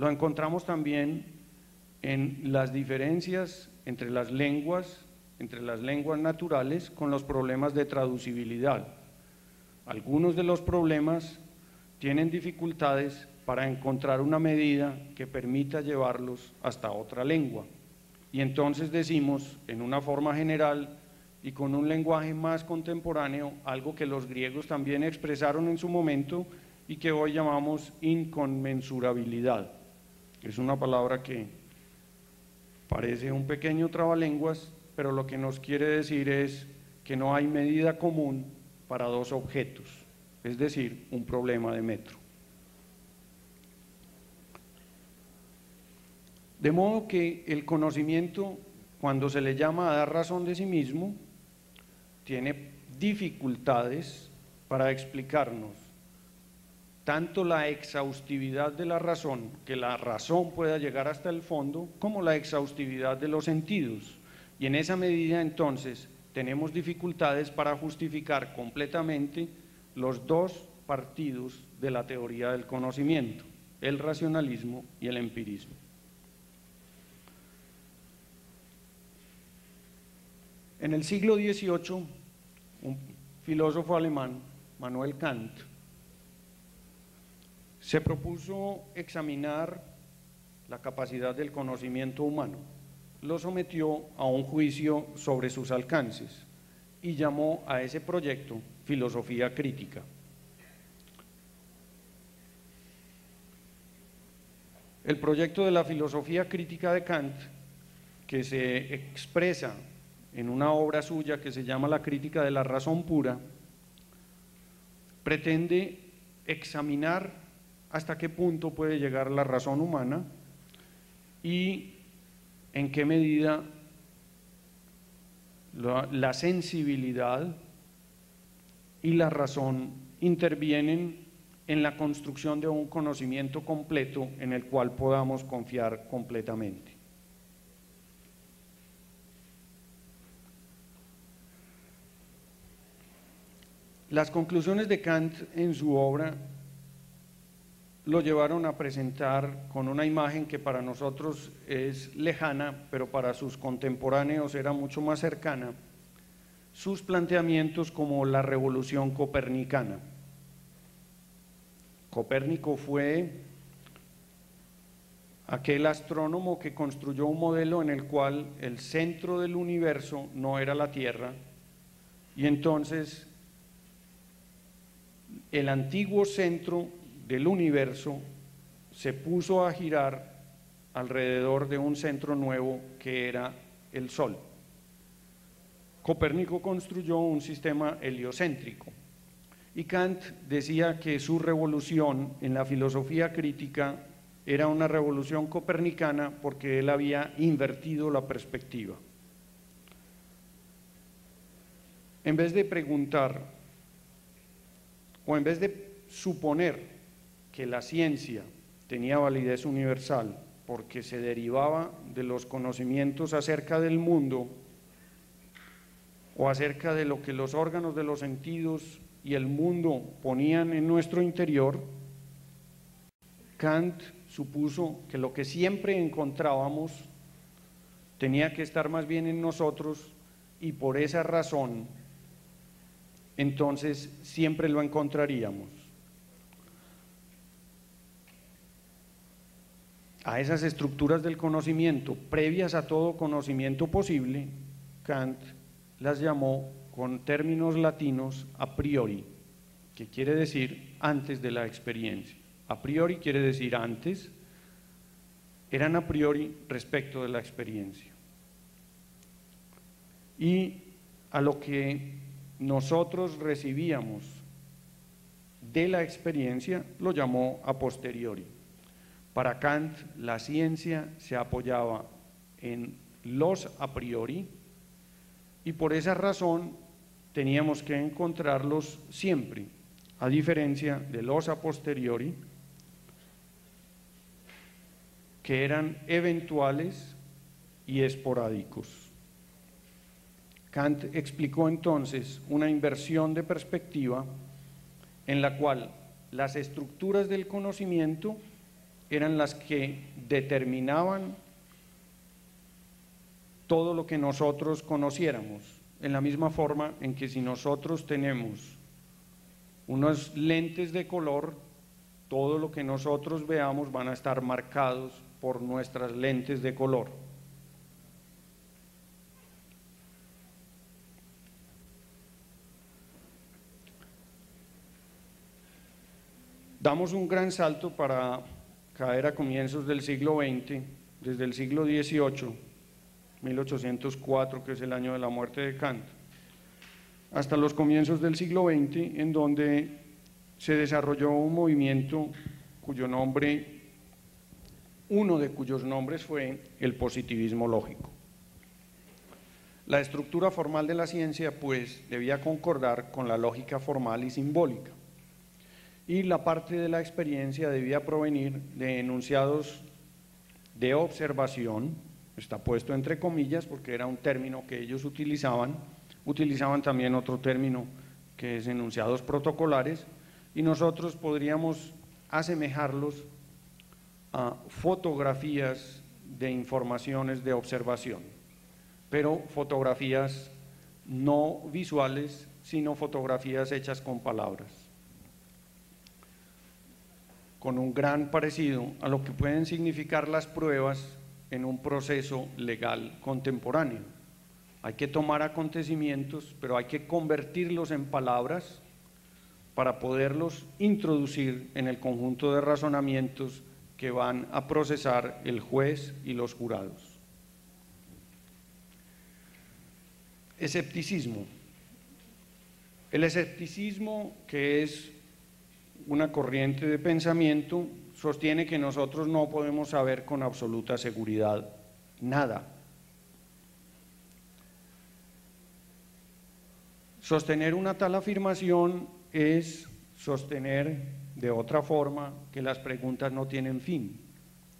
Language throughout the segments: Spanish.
Lo encontramos también en las diferencias entre las lenguas naturales con los problemas de traducibilidad. Algunos de los problemas tienen dificultades para encontrar una medida que permita llevarlos hasta otra lengua. Y entonces decimos, en una forma general y con un lenguaje más contemporáneo, algo que los griegos también expresaron en su momento y que hoy llamamos inconmensurabilidad. Es una palabra que parece un pequeño trabalenguas, pero lo que nos quiere decir es que no hay medida común para dos objetos, es decir, un problema de metro. De modo que el conocimiento, cuando se le llama a dar razón de sí mismo, tiene dificultades para explicarnos tanto la exhaustividad de la razón, que la razón pueda llegar hasta el fondo, como la exhaustividad de los sentidos. Y en esa medida, entonces, tenemos dificultades para justificar completamente los dos partidos de la teoría del conocimiento, el racionalismo y el empirismo. En el siglo XVIII, un filósofo alemán, Manuel Kant, se propuso examinar la capacidad del conocimiento humano. Lo sometió a un juicio sobre sus alcances y llamó a ese proyecto filosofía crítica. El proyecto de la filosofía crítica de Kant, que se expresa en una obra suya que se llama La crítica de la razón pura, pretende examinar hasta qué punto puede llegar la razón humana y en qué medida la sensibilidad y la razón intervienen en la construcción de un conocimiento completo en el cual podamos confiar completamente. Las conclusiones de Kant en su obra lo llevaron a presentar con una imagen que para nosotros es lejana, pero para sus contemporáneos era mucho más cercana, sus planteamientos como la revolución copernicana. Copérnico fue aquel astrónomo que construyó un modelo en el cual el centro del universo no era la Tierra, y entonces el antiguo centro del universo se puso a girar alrededor de un centro nuevo que era el Sol. Copérnico construyó un sistema heliocéntrico y Kant decía que su revolución en la filosofía crítica era una revolución copernicana porque él había invertido la perspectiva. En vez de preguntar, o en vez de suponer que la ciencia tenía validez universal porque se derivaba de los conocimientos acerca del mundo o acerca de lo que los órganos de los sentidos y el mundo ponían en nuestro interior, Kant supuso que lo que siempre encontrábamos tenía que estar más bien en nosotros y por esa razón entonces siempre lo encontraríamos. A esas estructuras del conocimiento, previas a todo conocimiento posible, Kant las llamó con términos latinos a priori, que quiere decir antes de la experiencia. A priori quiere decir antes, eran a priori respecto de la experiencia. Y a lo que nosotros recibíamos de la experiencia lo llamó a posteriori. Para Kant, la ciencia se apoyaba en los a priori y por esa razón teníamos que encontrarlos siempre, a diferencia de los a posteriori, que eran eventuales y esporádicos. Kant explicó entonces una inversión de perspectiva en la cual las estructuras del conocimiento eran las que determinaban todo lo que nosotros conociéramos, en la misma forma en que si nosotros tenemos unos lentes de color, todo lo que nosotros veamos van a estar marcados por nuestras lentes de color. Damos un gran salto para caer a comienzos del siglo XX, desde el siglo XVIII, 1804, que es el año de la muerte de Kant, hasta los comienzos del siglo XX, en donde se desarrolló un movimiento cuyo nombre, uno de cuyos nombres fue el positivismo lógico. La estructura formal de la ciencia, pues, debía concordar con la lógica formal y simbólica, y la parte de la experiencia debía provenir de enunciados de observación, está puesto entre comillas porque era un término que ellos utilizaban también otro término que es enunciados protocolares, y nosotros podríamos asemejarlos a fotografías de informaciones de observación, pero fotografías no visuales, sino fotografías hechas con palabras, con un gran parecido a lo que pueden significar las pruebas en un proceso legal contemporáneo. Hay que tomar acontecimientos, pero hay que convertirlos en palabras para poderlos introducir en el conjunto de razonamientos que van a procesar el juez y los jurados. Escepticismo. El escepticismo, que es una corriente de pensamiento, sostiene que nosotros no podemos saber con absoluta seguridad nada. Sostener una tal afirmación es sostener de otra forma que las preguntas no tienen fin,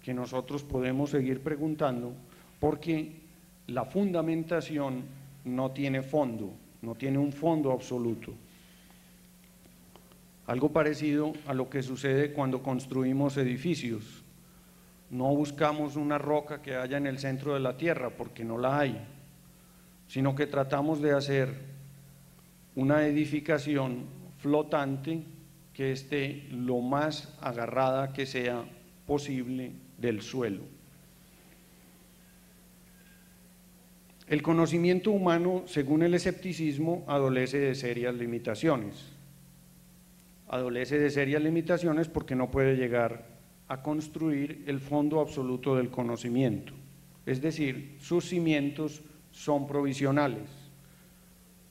que nosotros podemos seguir preguntando porque la fundamentación no tiene fondo, no tiene un fondo absoluto. Algo parecido a lo que sucede cuando construimos edificios. No buscamos una roca que haya en el centro de la tierra porque no la hay, sino que tratamos de hacer una edificación flotante que esté lo más agarrada que sea posible del suelo. El conocimiento humano, según el escepticismo, adolece de serias limitaciones. Adolece de serias limitaciones porque no puede llegar a construir el fondo absoluto del conocimiento. Es decir, sus cimientos son provisionales.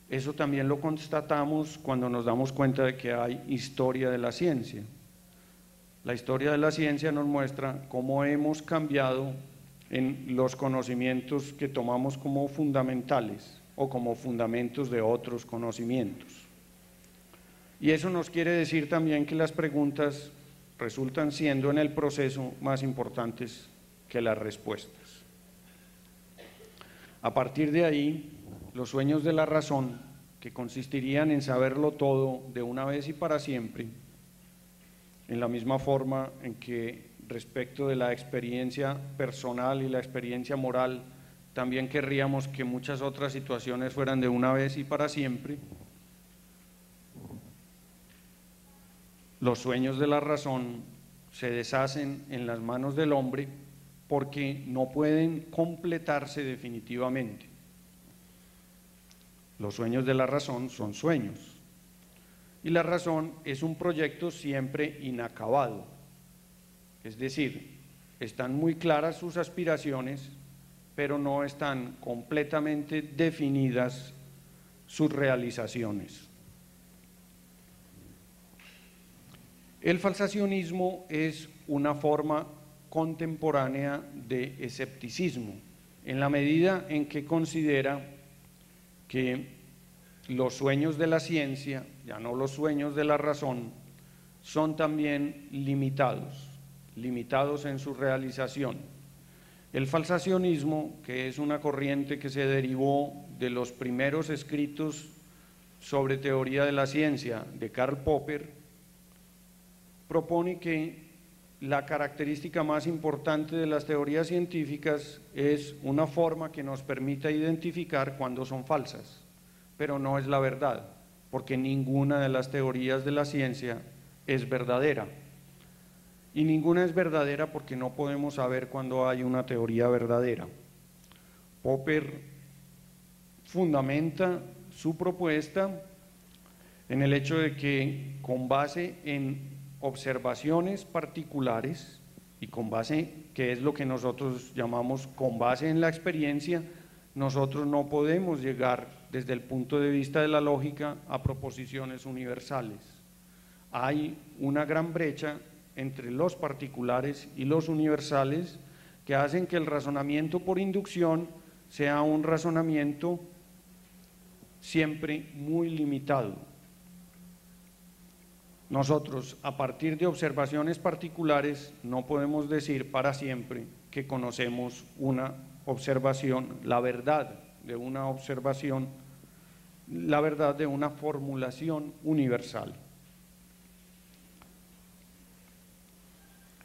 Eso también lo constatamos cuando nos damos cuenta de que hay historia de la ciencia. La historia de la ciencia nos muestra cómo hemos cambiado en los conocimientos que tomamos como fundamentales o como fundamentos de otros conocimientos. Y eso nos quiere decir también que las preguntas resultan siendo en el proceso más importantes que las respuestas. A partir de ahí, los sueños de la razón, que consistirían en saberlo todo de una vez y para siempre, en la misma forma en que respecto de la experiencia personal y la experiencia moral, también querríamos que muchas otras situaciones fueran de una vez y para siempre. Los sueños de la razón se deshacen en las manos del hombre porque no pueden completarse definitivamente. Los sueños de la razón son sueños y la razón es un proyecto siempre inacabado, es decir, están muy claras sus aspiraciones, pero no están completamente definidas sus realizaciones. El falsacionismo es una forma contemporánea de escepticismo, en la medida en que considera que los sueños de la ciencia, ya no los sueños de la razón, son también limitados en su realización. El falsacionismo, que es una corriente que se derivó de los primeros escritos sobre teoría de la ciencia de Karl Popper, propone que la característica más importante de las teorías científicas es una forma que nos permita identificar cuándo son falsas, pero no es la verdad, porque ninguna de las teorías de la ciencia es verdadera. Y ninguna es verdadera porque no podemos saber cuándo hay una teoría verdadera. Popper fundamenta su propuesta en el hecho de que, con base en observaciones particulares y con base, que es lo que nosotros llamamos con base en la experiencia, nosotros no podemos llegar desde el punto de vista de la lógica a proposiciones universales. Hay una gran brecha entre los particulares y los universales que hacen que el razonamiento por inducción sea un razonamiento siempre muy limitado. Nosotros, a partir de observaciones particulares, no podemos decir para siempre que conocemos una observación, la verdad de una observación, la verdad de una formulación universal.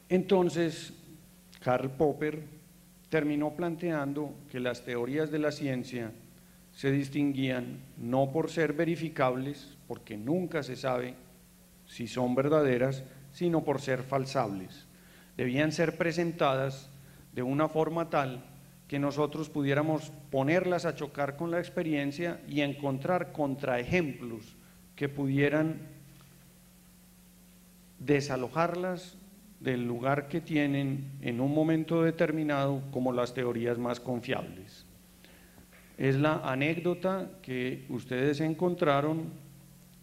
Entonces, Karl Popper terminó planteando que las teorías de la ciencia se distinguían no por ser verificables, porque nunca se sabe si son verdaderas, sino por ser falsables. Debían ser presentadas de una forma tal que nosotros pudiéramos ponerlas a chocar con la experiencia y encontrar contraejemplos que pudieran desalojarlas del lugar que tienen en un momento determinado como las teorías más confiables. Es la anécdota que ustedes encontraron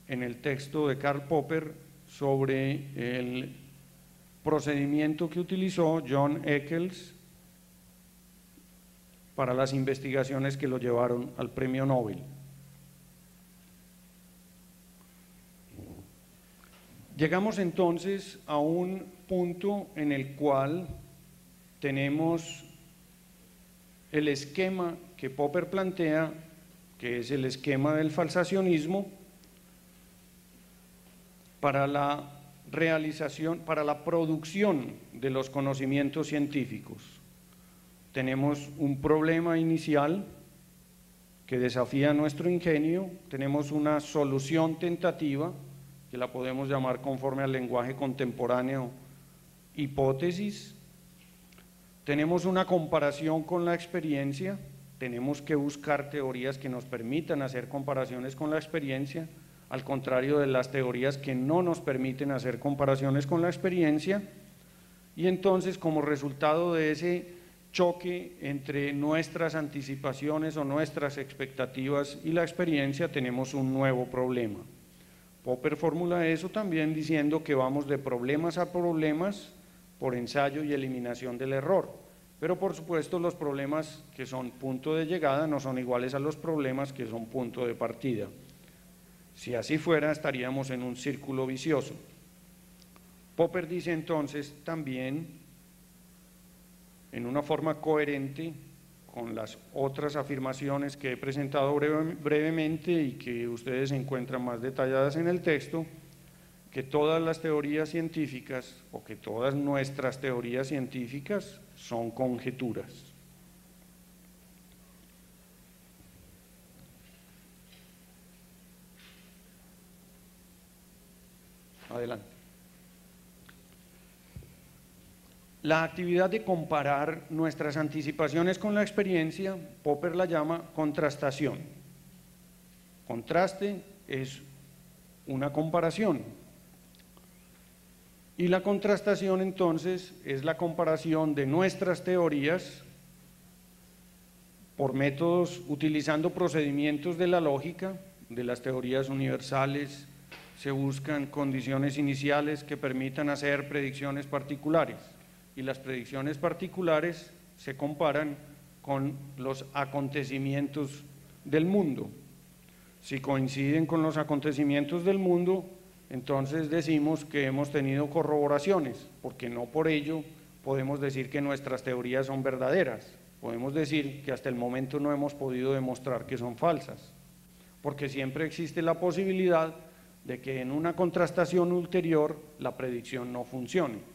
en el texto de Karl Popper sobre el procedimiento que utilizó John Eccles para las investigaciones que lo llevaron al premio Nobel. Llegamos entonces a un punto en el cual tenemos el esquema que Popper plantea, que es el esquema del falsacionismo, para la realización, para la producción de los conocimientos científicos. Tenemos un problema inicial que desafía nuestro ingenio, tenemos una solución tentativa, que la podemos llamar conforme al lenguaje contemporáneo hipótesis, tenemos una comparación con la experiencia, tenemos que buscar teorías que nos permitan hacer comparaciones con la experiencia, al contrario de las teorías que no nos permiten hacer comparaciones con la experiencia, y entonces como resultado de ese choque entre nuestras anticipaciones o nuestras expectativas y la experiencia tenemos un nuevo problema. Popper formula eso también diciendo que vamos de problemas a problemas por ensayo y eliminación del error, pero por supuesto los problemas que son punto de llegada no son iguales a los problemas que son punto de partida. Si así fuera, estaríamos en un círculo vicioso. Popper dice entonces también, en una forma coherente con las otras afirmaciones que he presentado brevemente y que ustedes encuentran más detalladas en el texto, que todas las teorías científicas o que todas nuestras teorías científicas son conjeturas. Adelante. La actividad de comparar nuestras anticipaciones con la experiencia, Popper la llama contrastación. Contraste es una comparación. Y la contrastación entonces es la comparación de nuestras teorías por métodos utilizando procedimientos de la lógica, de las teorías universales. Se buscan condiciones iniciales que permitan hacer predicciones particulares y las predicciones particulares se comparan con los acontecimientos del mundo. Si coinciden con los acontecimientos del mundo, entonces decimos que hemos tenido corroboraciones, porque no por ello podemos decir que nuestras teorías son verdaderas, podemos decir que hasta el momento no hemos podido demostrar que son falsas, porque siempre existe la posibilidad de que en una contrastación ulterior la predicción no funcione.